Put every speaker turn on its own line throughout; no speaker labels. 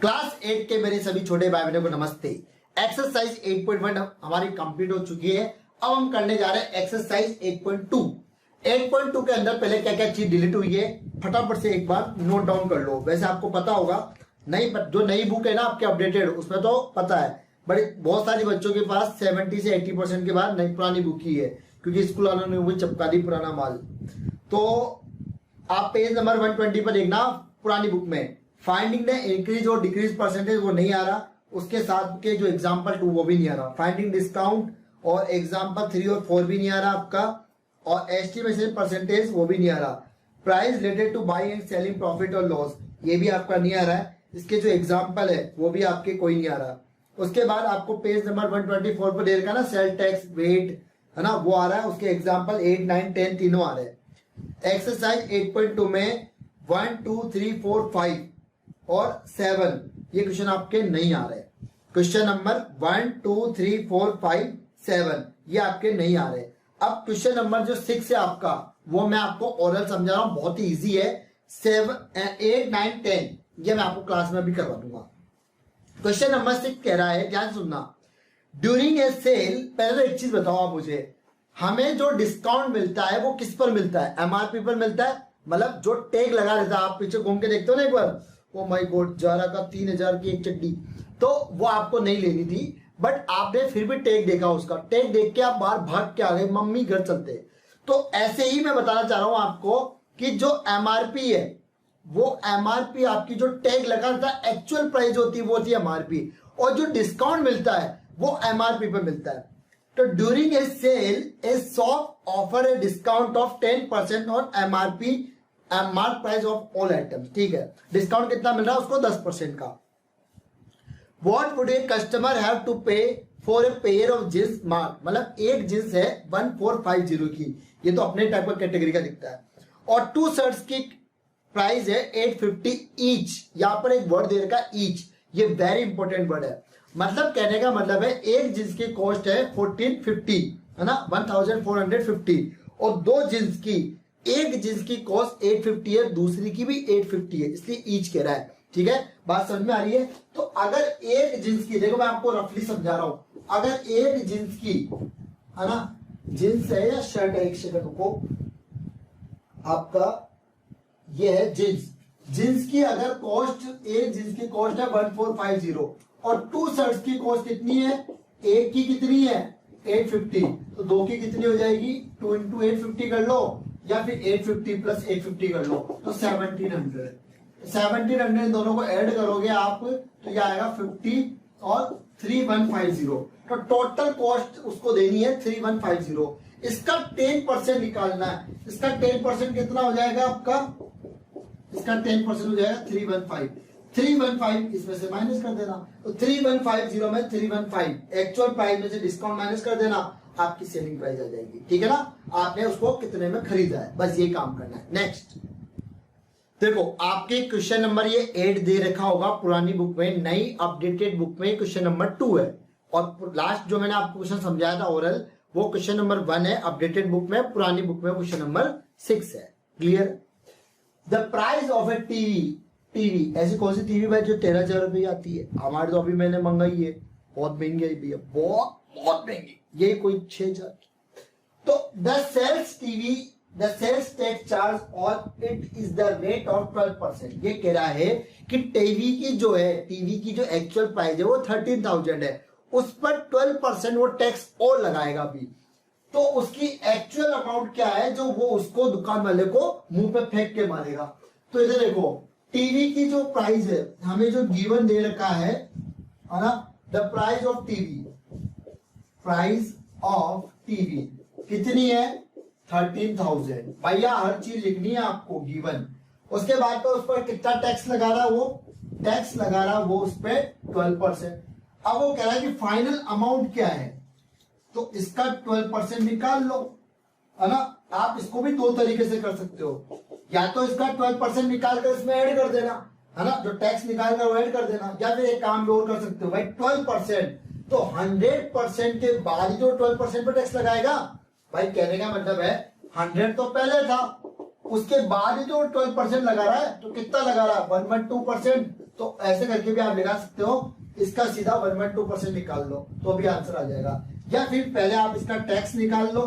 Class 8 के मेरे सभी छोटे भाई बहनों को नमस्ते। एक्सरसाइज 8.1 हमारी कंप्लीट हो चुकी है। अब हम करने जा रहे हैं एक्सरसाइज 8.2। 8.2 के अंदर पहले क्या क्या चीज डिलीट हुई है फटाफट से एक बार नोट डाउन कर लो। वैसे आपको पता होगा, जो नई बुक है ना आपके अपडेटेड, उसमें तो पता है, बट बहुत सारे बच्चों के पास 70 से 80% के बाद नई पुरानी बुक ही है, क्योंकि स्कूल वालों ने वो चिपका दी पुराना माल। तो आप पेज नंबर 120 पर देखना, पुरानी बुक में फाइंडिंग द इंक्रीज और डिक्रीज परसेंटेज वो नहीं आ रहा, उसके साथ के जो एग्जाम्पल 2 वो भी नहीं आ रहा, फाइंडिंग डिस्काउंट और एग्जाम्पल 3 और 4 भी नहीं आ रहा आपका, और एस्टिमेशन परसेंटेज वो भी नहीं आ रहा, price related to buying and selling profit और लॉस ये भी आपका नहीं आ रहा है, इसके जो एग्जाम्पल है वो भी आपके कोई नहीं आ रहा। उसके बाद आपको पेज नंबर 124 पर दे रखा ना सेल टैक्स वेट है ना, वो आ रहा है, उसके एग्जाम्पल 8, 9, 10 तीनों आ रहे हैं। एक्सरसाइज 8.2 में 1, 2, 3, 4, 5 और 7 ये क्वेश्चन आपके नहीं आ रहे। क्वेश्चन नंबर 1, 2, 3, 4, 5, 7 ये आपके नहीं आ रहे। अब क्वेश्चन नंबर जो 6 है आपका, वो मैं आपको ओरल समझा रहा हूं, बहुत ही इजी है। 7, 8, 9, 10 ये मैं आपको क्लास में भी करवा दूंगा। क्वेश्चन नंबर 6 कह रहा है, ध्यान सुनना, ड्यूरिंग ए सेल, पहले तो एक चीज बताओ आप मुझे, हमें जो डिस्काउंट मिलता है वो किस पर मिलता है? एमआरपी पर मिलता है, मतलब जो टैग लगा रहता है, आप पीछे घूम के देखते हो ना एक बार, ओ माय गॉड जारा का 3000 की एक चड्डी, तो वो आपको नहीं लेनी थी, बट आपने फिर भी टैग देखा, उसका टैग देख के आप बाहर भाग के आ गए, मम्मी घर चलते। तो ऐसे ही मैं बताना चाह रहा हूं आपको कि जो एमआरपी है, वो एमआरपी आपकी जो टैग लगा रहता है, एक्चुअल प्राइस होती है वो होती है एमआरपी, और जो डिस्काउंट मिलता है वो एमआरपी पर मिलता है। तो during a sale a shop offer a discount off 10% on MRP mark price of all items. ठीक है, डिस्काउंट कितना मिल रहा है उसको? 10% का। What would a customer have to pay for a pair of jeans mark, मतलब एक जींस है 1450 की, ये तो अपने टाइप का कैटेगरी का दिखता है, और 2 शर्ट्स की प्राइस है 850 ईच। यहां पर एक वर्ड दे रखा है ईच, ये वेरी इंपॉर्टेंट वर्ड है। मतलब कहने का मतलब है एक जींस की कॉस्ट है 1450 है ना, 1450, और 2 जींस की, एक जींस की कॉस्ट 850 है, दूसरी की भी 850 है, इसलिए ईच कह रहा है। ठीक है, बात समझ में आ रही है? तो अगर एक जींस की, देखो मैं आपको रफली समझा रहा हूं, अगर एक जींस की है ना, जींस है या शर्ट है, एक सेकंड को, आपका ये है जींस, जींस की अगर कॉस्ट, एक जींस की कॉस्ट है 1450 और 2 शर्ट्स की कॉस्ट कितनी है? एक की कितनी है? 850, तो 2 की कितनी हो जाएगी? 2 इंटू 850 कर लो, या फिर 850 प्लस 850 कर लो, तो 1700 दोनों को ऐड करोगे आप तो ये आएगा 50 और 3150, तो टोटल कॉस्ट उसको देनी है 3150। इसका 10% निकालना है, इसका 10% कितना हो जाएगा आपका? इसका 10% हो जाएगा 315 इसमें से माइनस कर देना, तो 3150 में 315 एक्चुअल प्राइस में से डिस्काउंट माइनस कर देना, आपकी सेलिंग प्राइस आ जाएगी। ठीक है ना, आपने उसको कितने में खरीदा है, बस ये काम करना है। नेक्स्ट देखो, आपके क्वेश्चन नंबर ये 8 दे रखा होगा पुरानी बुक में, नई अपडेटेड बुक में क्वेश्चन नंबर 2 है, और लास्ट जो मैंने आपको क्वेश्चन समझाया था ओरल, वो क्वेश्चन नंबर 1 है अपडेटेड बुक में, पुरानी बुक में क्वेश्चन नंबर 6 है। Clear? The price of A TV, ऐसी कौन सी टीवी भाई जो 13,000 रुपए की आती है? हमारे तो अभी मैंने मंगाई है, बहुत महंगी है भैया, बहुत महंगी, ये कोई 6,000 की। तो द सेल्स टैक्स चार्ज और it is the rate of 12%। ये कह रहा है कि टीवी की जो है, टीवी की जो एक्चुअल प्राइस है वो 13,000 है, उस पर 12% वो टैक्स और लगाएगा अभी, तो उसकी एक्चुअल अमाउंट क्या है जो वो उसको दुकान वाले को मुंह पे फेंक के मारेगा। तो इधर देखो, टीवी की जो प्राइस है, हमें जो गिवन दे रखा है ना, द प्राइस ऑफ टीवी कितनी है? 13,000। भैया हर चीज लिखनी है आपको गिवन, उसके बाद तो उस पर कितना टैक्स लगा रहा है, वो टैक्स लगा रहा है वो उस पर 12%। अब वो कह रहा है कि फाइनल अमाउंट क्या है, तो इसका 12% निकाल लो, है ना। आप इसको भी 2 तरीके से कर सकते हो, या तो इसका 12% निकाल कर इसमें ऐड कर देना, है ना, जो टैक्स निकाल कर वो ऐड कर देना, या फिर एक काम और कर सकते हो भाई, 12% तो 100% के बाद जो 12% पर टैक्स लगाएगा, भाई कहने का मतलब है 100 तो पहले था, उसके बाद जो 12% लगा रहा है, तो कितना लगा रहा है? 1.2%, तो ऐसे करके भी आप लगा सकते हो, इसका सीधा 1.2% निकाल लो तो भी आंसर आ जाएगा। या फिर पहले आप इसका टैक्स निकाल लो,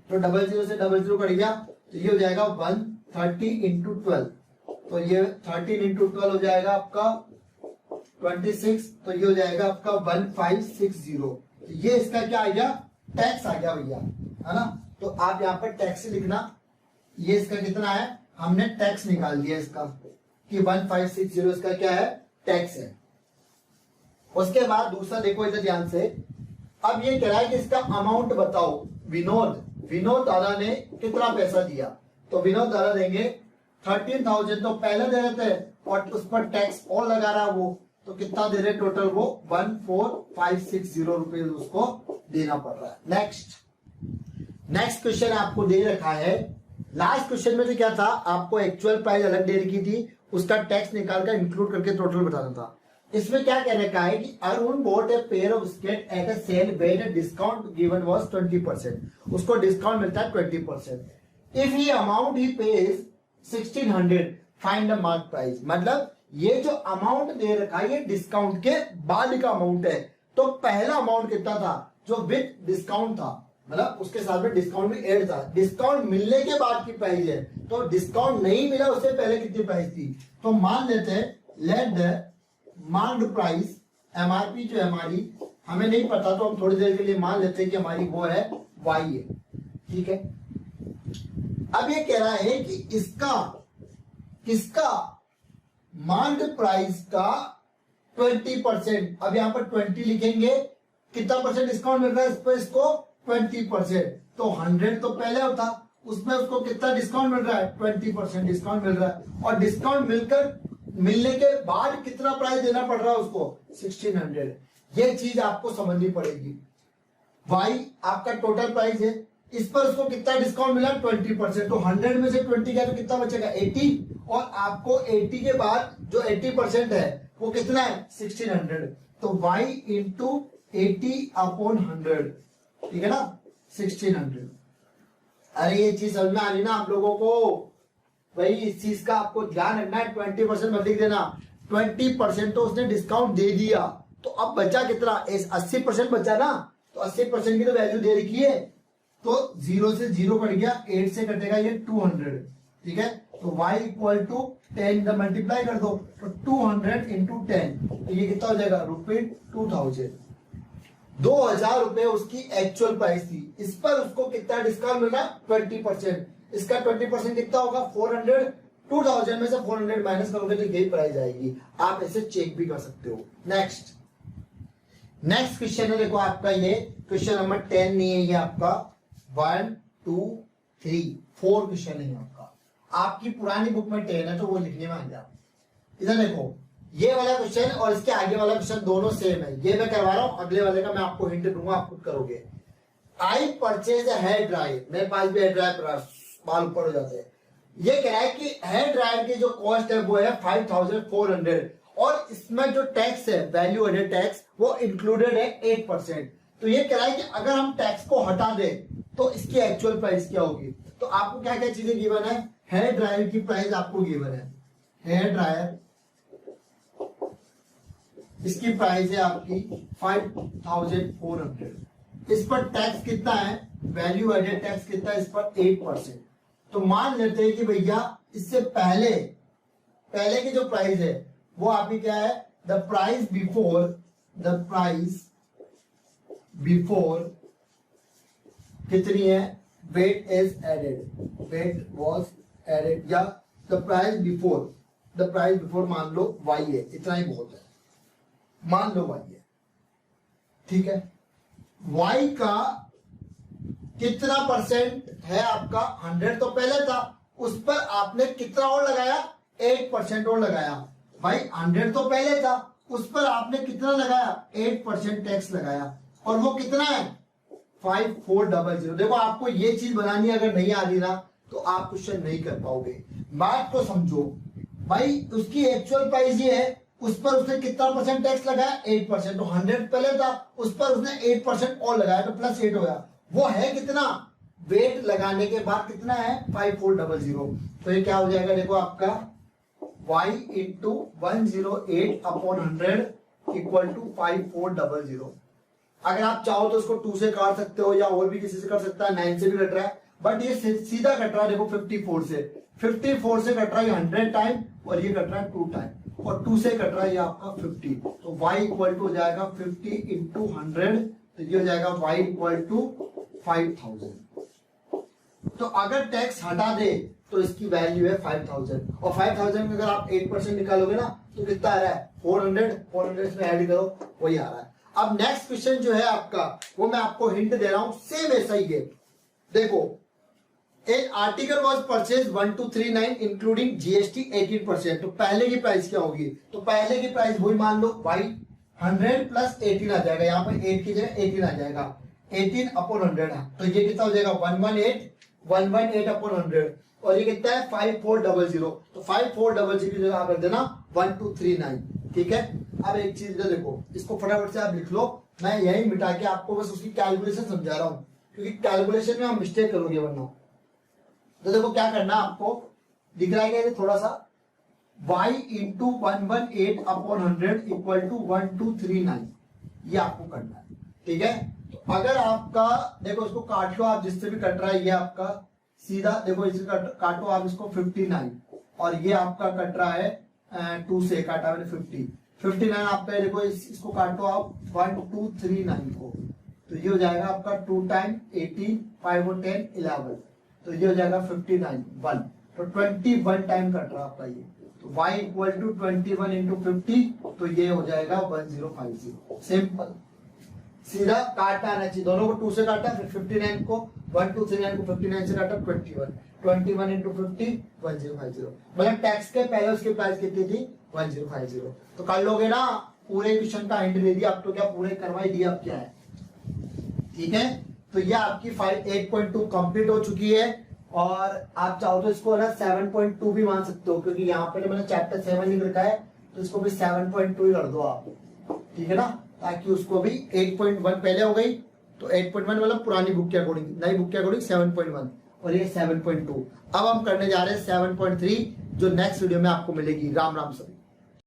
तो 00 से 00 कट गया तो ये हो जाएगा 130 इंटू 12, तो ये 13 इंटू 12 हो जाएगा आपका 26, तो ये हो जाएगा आपका 1560। ये इसका क्या आ गया, टैक्स आ गया भैया, है ना। तो आप यहाँ पर टैक्स लिखना, ये इसका कितना है, हमने टैक्स निकाल दिया इसका कि 1560 इसका क्या है, टैक्स है। उसके बाद दूसरा देखो इधर ध्यान से, अब ये कह रहा है कि इसका अमाउंट बताओ। विनोद दादा ने कितना पैसा दिया, तो विनोद दादा देंगे 13,000, तो पहले दे रहे थे और उस पर टैक्स और लगा रहा वो, तो कितना दे रहे टोटल, वो 14,560 रुपए उसको देना पड़ रहा है। नेक्स्ट क्वेश्चन आपको दे रखा है, लास्ट क्वेश्चन में तो क्या था, आपको एक्चुअल प्राइस अलग दे रखी थी, उसका टैक्स निकाल कर इंक्लूड करके टोटल बताना था। इसमें क्या कहने का है कि Arun bought a pair of skate at a sale where discount given was 20%, उसको डिस्काउंट मिलता है 20%। If he amount he pays 1600 find the mark price, मतलब ये जो अमाउंट दे रखा है ये डिस्काउंट के बाद का अमाउंट है। तो पहला अमाउंट कितना था, जो विद डिस्काउंट था, मतलब उसके साथ में डिस्काउंट भी ऐड था, डिस्काउंट मिलने के बाद की प्राइस है। तो डिस्काउंट नहीं मिला उससे पहले कितनी प्राइस थी, तो मान लेते हैं let the marked price, MRP जो है हमारी, हमें नहीं पता तो हम थोड़ी देर के लिए मान लेते हैं कि हमारी वो है वाई है, ठीक है। अब ये कह रहा है कि इसका किसका, मार्क्ड प्राइस का 20%, अब यहां पर 20 लिखेंगे, कितना परसेंट डिस्काउंट मिल रहा है इस पर, इसको 20%, तो 100 तो पहले होता, उसमें उसको कितना डिस्काउंट मिल रहा है, 20% डिस्काउंट मिल रहा है, और डिस्काउंट मिलने के बाद कितना प्राइस देना पड़ रहा है उसको, 1600। ये चीज आपको समझनी पड़ेगी। वाई आपका टोटल प्राइस है, इस पर उसको कितना डिस्काउंट मिला, 20%, तो 100 में से 20 गया तो कितना बचेगा, 80, और आपको 80 के बाद जो 80% है वो कितना है, 1600, तो y इंटू 80/100, ठीक है ना, 1600। अरे ये चीज समझ में आ रही ना आप लोगों को, भाई इस चीज का आपको ध्यान रखना है। 20% मत लिख देना, 20% तो उसने डिस्काउंट दे दिया, तो अब बचा कितना, 80% बचा ना, तो 80% की तो वैल्यू दे रखी है, तो 0 से 0 कट गया, 8 से कटेगा ये 200, ठीक है। तो y इक्वल टू 10 का मल्टीप्लाई कर दो, तो 200 इंटू 10, तो ये कितना हो जाएगा, ₹2000। 2000 रुपए उसकी एक्चुअल प्राइस थी, इस पर उसको कितना डिस्काउंट मिल रहा, 20%, इसका 20% कितना होगा, 400, 2000 में से 400 माइनस करोगे तो यही प्राइस आएगी। आप ऐसे चेक भी कर सकते हो। नेक्स्ट क्वेश्चन है, देखो आपका ये क्वेश्चन नंबर 10 नहीं है, ये आपका 1 2 3 4 क्वेश्चन है आपका, आपकी पुरानी बुक में 10 है तो वो लिखने में आ गया। इधर देखो, ये वाला क्वेश्चन और इसके आगे वाला क्वेश्चन दोनों सेम है, ये मैं करवा रहा हूं, अगले वाले का मैं आपको हिंट दूंगा, आप खुद करोगे। आई परचेज हेयर ड्रायर, मेरे पास भी हेयर ड्रायर, बाल ऊपर हो जाते हैं। ये कह रहा है कि हेयर ड्रायर की जो कॉस्ट है वो है 5400, और इसमें जो टैक्स है, वैल्यू एडेड टैक्स, वो इंक्लूडेड है 8%। तो ये कह रहा है कि अगर हम टैक्स को हटा दें तो इसकी एक्चुअल प्राइस क्या होगी। तो आपको क्या क्या चीजें गिवन है, हेयर ड्रायर की प्राइस आपको गिवन है, हेयर ड्रायर इसकी प्राइस है आपकी 5400, इस पर टैक्स कितना है, वैल्यू एडेड टैक्स कितना है इस पर, 8%। तो मान लेते हैं कि भैया इससे पहले की जो प्राइस है वो आपकी क्या है, द प्राइस बिफोर कितनी है, VAT is added, VAT was added, या द प्राइस बिफोर मान लो वाई है, इतना ही बहुत है, मान लो वाई है, ठीक है। वाई का कितना परसेंट है आपका, 100 तो पहले था, उस पर आपने कितना और लगाया, 8% और लगाया। भाई 100 तो पहले था, उस पर आपने कितना लगाया, 8% टैक्स लगाया, और वो कितना है, 5400। देखो आपको ये चीज बनानी अगर नहीं आ रही ना तो आप क्वेश्चन नहीं कर पाओगे। बात को समझो, भाई उसकी एक्चुअल प्राइस ये है, उस पर उसने कितना परसेंट टैक्स लगाया, 8%, तो 100 पहले था, उस पर उसने 8% और लगाया तो प्लस 8 हो गया, वो है कितना, वेट लगाने के बाद कितना है, 5400। तो ये क्या हो जाएगा, देखो आपका y into 108 upon 100 equal to 5400। अगर आप चाहो तो इसको 2 से काट सकते हो या और भी किसी से कर सकता है, 9 से भी कट रहा है, बट ये सीधा कट रहा है देखो 54 से। 54 से कट रहा है 100 टाइम और ये कट रहा है 2 टाइम, और 2 से कट रहा है ये आपका 50। तो y इक्वल टू हो जाएगा 50 इंटू 100, तो ये हो जाएगा y इक्वल टू 5000। तो अगर टैक्स हटा दे तो इसकी वैल्यू है 5000, और 5000 में अगर आप 8% निकालोगे ना तो कितना आ रहा है 400 इसमें ऐड करो, वही आ रहा है। अब नेक्स्ट क्वेश्चन जो है आपका, वो मैं आपको हिंट दे रहा हूं, सेम ऐसा ही है। देखो, एक article was purchase 1239 including GST 18%। तो पहले की प्राइस क्या होगी? तो पहले की प्राइस वही मान लो भाई 100 प्लस 18 आ जाएगा, यहाँ पर 8 की जगह 18 आ जाएगा, 18 अपॉन 100। तो ये कितना हो जाएगा 118 अपॉन 100, और ये कितना है 5400। तो 5400 की जगह आप रख देना 1239, ठीक है। अब एक चीज देखो, इसको फटाफट से आप लिख लो, मैं यही मिटा के आपको बस उसकी कैलकुलेशन समझा रहा हूं, क्योंकि कैलकुलेशन में आप मिस्टेक करोगे वरना। तो देखो क्या करना है आपको, दिख रहा है थोड़ा सा, y into 118 upon 100 equal to 1239, ये आपको करना है, ठीक है। तो अगर आपका देखो, इसको काट लो आप, जिससे भी कट रहा है ये आपका सीधा, देखो इसे काटो आप इसको 59, और ये आपका कट रहा है 2 से काटा मैंने 59 आपका, देखो इसको काटो आप 1239 को, तो ये हो जाएगा आपका 2 टाइम 18, 5 और 10 11, तो ये हो जाएगा 59 1, तो 21 टाइम कट रहा आपका ये। तो y इक्वल टू 21 इंटू 50, तो ये हो जाएगा 1050। सिंपल, सीधा काटना आना चाहिए, दोनों को 2 से काटा, फिर 59 को 1239 को 59 से काटा, 21 इंटू 50 1050। मतलब टैक्स के पहले उसकी प्राइस कितनी थी 1050। तो कर लोगे ना, पूरे क्वेश्चन का हिंट दे दिया, अब तो क्या पूरे करवाई दिया, अब क्या है, ठीक है। तो ये आपकी 8.2 कंप्लीट हो चुकी है, और आप चाहो तो इसको ना 7.2 भी मान सकते हो, क्योंकि यहाँ पे मैंने चैप्टर 7 लिख रखा है, तो इसको भी 7.2 ही कर दो आप, ठीक है ना, ताकि उसको भी 8.1 पहले हो गई, तो 8.1 मतलब पुरानी बुक के अकॉर्डिंग, नई बुक के अकॉर्डिंग 7.1, और ये 7.2। अब हम करने जा रहे हैं 7.3, जो नेक्स्ट वीडियो में आपको मिलेगी। राम राम सभी।